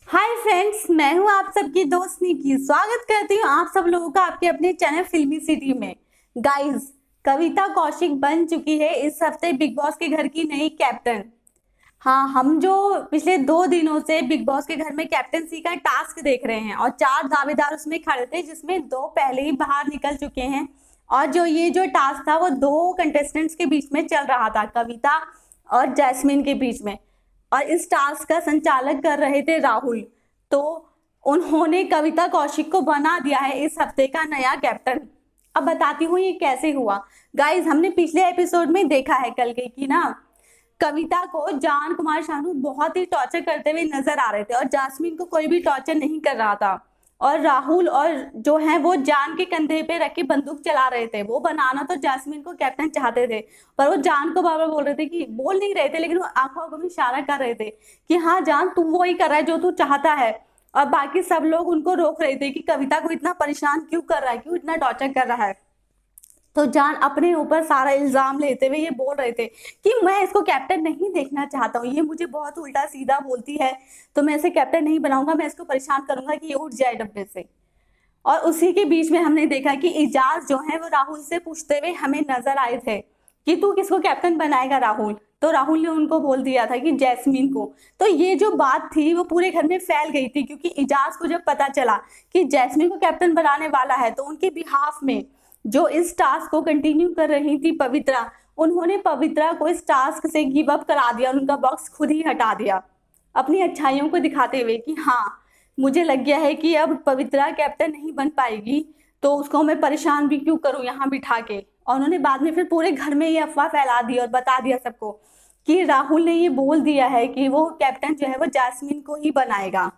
Hi friends, मैं हूं आप सबकी दोस्त निकी। स्वागत करती हूं आप सब लोगों का आपके अपने चैनल फिल्मी सिटी में। गाइस, कविता कौशिक बन चुकी है इस हफ्ते बिग बॉस के घर की नई कैप्टन। हाँ, हम जो पिछले 2 दिनों से बिग बॉस के घर में कैप्टनसी का टास्क देख रहे हैं और 4 दावेदार उसमें खड़े थे, जिसमें 2 पहले ही बाहर निकल चुके हैं। और जो टास्क था वो 2 कंटेस्टेंट्स के बीच में चल रहा था, कविता और जैस्मिन के बीच में। और इस टास्क का संचालक कर रहे थे राहुल। तो उन्होंने कविता कौशिक को बना दिया है इस हफ्ते का नया कैप्टन। अब बताती हूँ ये कैसे हुआ। गाइज, हमने पिछले एपिसोड में देखा है कल के कि ना, कविता को जान कुमार शानू बहुत ही टॉर्चर करते हुए नजर आ रहे थे और जास्मिन को कोई भी टॉर्चर नहीं कर रहा था। और राहुल और जो है वो जान के कंधे पे रख के बंदूक चला रहे थे। वो बनाना तो जास्मिन को कैप्टन चाहते थे, पर वो जान को बार बार बोल रहे थे कि बोल नहीं रहे थे, लेकिन वो आंखों में इशारा कर रहे थे कि हाँ जान, तू वो ही कर रहा है जो तू चाहता है। और बाकी सब लोग उनको रोक रहे थे कि कविता को इतना परेशान क्यों कर रहा है, क्यों इतना टॉर्चर कर रहा है। तो जान अपने ऊपर सारा इल्जाम लेते हुए ये बोल रहे थे कि मैं इसको कैप्टन नहीं देखना चाहता हूँ, ये मुझे बहुत उल्टा सीधा बोलती है, तो मैं इसे कैप्टन नहीं बनाऊंगा, मैं इसको परेशान करूंगा कि ये उठ जाए डब्बे से। और उसी के बीच में हमने देखा कि इजाज जो है वो राहुल से पूछते हुए हमें नजर आए थे कि तू किसको कैप्टन बनाएगा राहुल। तो राहुल ने उनको बोल दिया था कि जैस्मीन को। तो ये जो बात थी वो पूरे घर में फैल गई थी, क्योंकि इजाज को जब पता चला कि जैस्मीन को कैप्टन बनाने वाला है, तो उनके बिहाफ में जो इस टास्क को कंटिन्यू कर रही थी पवित्रा, उन्होंने पवित्रा को इस टास्क से गिव अप करा दिया, उनका बॉक्स खुद ही हटा दिया, अपनी अच्छाइयों को दिखाते हुए कि हाँ, मुझे लग गया है कि अब पवित्रा कैप्टन नहीं बन पाएगी, तो उसको मैं परेशान भी क्यों करूं यहाँ बिठा के। और उन्होंने बाद में फिर पूरे घर में ये अफवाह फैला दी और बता दिया सबको कि राहुल ने ये बोल दिया है कि वो कैप्टन जो है वो जैस्मिन को ही बनाएगा।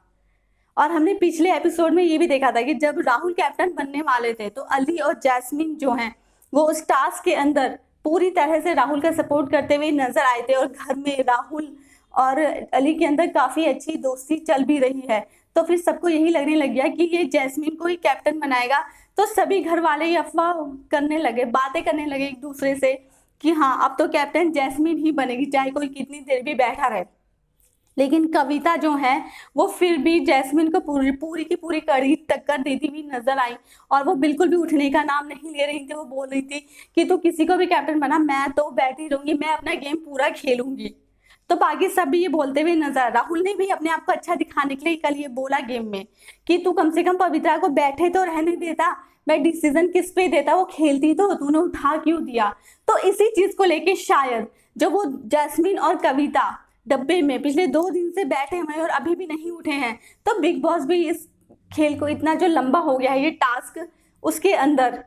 और हमने पिछले एपिसोड में ये भी देखा था कि जब राहुल कैप्टन बनने वाले थे, तो अली और जैस्मिन जो हैं वो उस टास्क के अंदर पूरी तरह से राहुल का सपोर्ट करते हुए नजर आए थे। और घर में राहुल और अली के अंदर काफी अच्छी दोस्ती चल भी रही है। तो फिर सबको यही लगने लग गया कि ये जैस्मिन को ही कैप्टन बनाएगा। तो सभी घर वाले ये अफवाह करने लगे, बातें करने लगे एक दूसरे से कि हाँ, अब तो कैप्टन जैस्मिन ही बनेगी, चाहे कोई कितनी देर भी बैठा रहे। लेकिन कविता जो है वो फिर भी जैस्मिन को पूरी की पूरी कड़ी टक्कर देती हुई नजर आई। और वो बिल्कुल भी उठने का नाम नहीं ले रही थी। वो बोल रही थी कि तू किसी को भी कैप्टन बना, मैं तो बैठी रहूंगी, मैं अपना गेम पूरा खेलूंगी। तो बाकी सब भी ये बोलते हुए नजर। राहुल ने भी अपने आप को अच्छा दिखाने के लिए कल ये बोला गेम में कि तू कम से कम पवित्रा को बैठे तो रहने देता, मैं डिसीजन किस पे देता, वो खेलती तो तूने उठा क्यों दिया। तो इसी चीज को लेके शायद जब वो जैस्मिन और कविता डब्बे में पिछले 2 दिन से बैठे हुए और अभी भी नहीं उठे हैं, तो बिग बॉस भी इस खेल को इतना जो लंबा हो गया है ये टास्क, उसके अंदर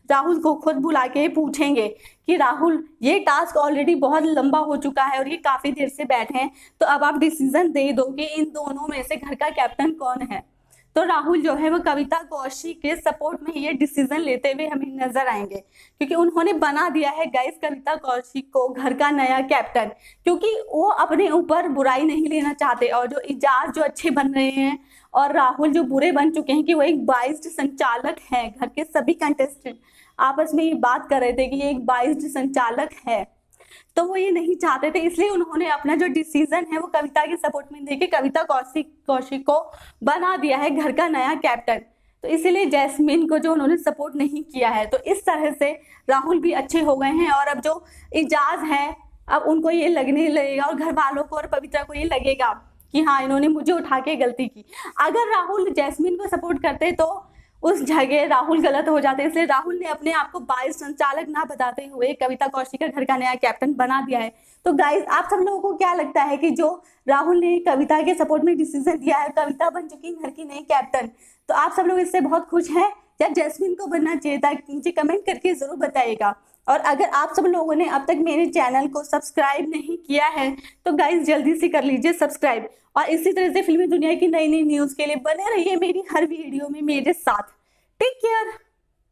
राहुल को खुद बुला के पूछेंगे कि राहुल, ये टास्क ऑलरेडी बहुत लंबा हो चुका है और ये काफी देर से बैठे हैं, तो अब आप डिसीजन दे दो कि इन दोनों में से घर का कैप्टन कौन है। तो राहुल जो है वो कविता कौशिक के सपोर्ट में ये डिसीजन लेते हुए हमें नजर आएंगे, क्योंकि उन्होंने बना दिया है गाइस कविता कौशिक को घर का नया कैप्टन, क्योंकि वो अपने ऊपर बुराई नहीं लेना चाहते। और जो इजाज जो अच्छे बन रहे हैं और राहुल जो बुरे बन चुके हैं कि वो एक बाइस्ड संचालक है, घर के सभी कंटेस्टेंट आपस में ये बात कर रहे थे कि ये एक बाइस्ड संचालक है, तो वो ये नहीं चाहते थे। इसलिए उन्होंने अपना जो डिसीजन है वो कविता के सपोर्ट में देके कविता कौशिक को बना दिया है घर का नया कैप्टन। तो इसीलिए जैस्मिन को जो उन्होंने सपोर्ट नहीं किया है, तो इस तरह से राहुल भी अच्छे हो गए हैं। और अब जो इजाज है, अब उनको ये लगने लगेगा और घर वालों को और पवित्रा को ये लगेगा कि हाँ, इन्होंने मुझे उठा के गलती की। अगर राहुल जैस्मिन को सपोर्ट करते तो उस जगह राहुल गलत हो जाते, इसलिए राहुल ने अपने आप को बाइस संचालक ना बताते हुए कविता कौशिक का घर का नया कैप्टन बना दिया है। तो गाइस, आप सब लोगों को क्या लगता है कि जो राहुल ने कविता के सपोर्ट में डिसीजन दिया है, कविता बन चुकी घर की नई कैप्टन, तो आप सब लोग इससे बहुत खुश हैं या जैस्मिन को बनना चाहिए था? मुझे कमेंट करके जरूर बताइएगा। और अगर आप सब लोगों ने अब तक मेरे चैनल को सब्सक्राइब नहीं किया है, तो गाइस जल्दी से कर लीजिए सब्सक्राइब। और इसी तरह से फिल्मी दुनिया की नई नई न्यूज के लिए बने रहिए मेरी हर वीडियो में मेरे साथ। Take care.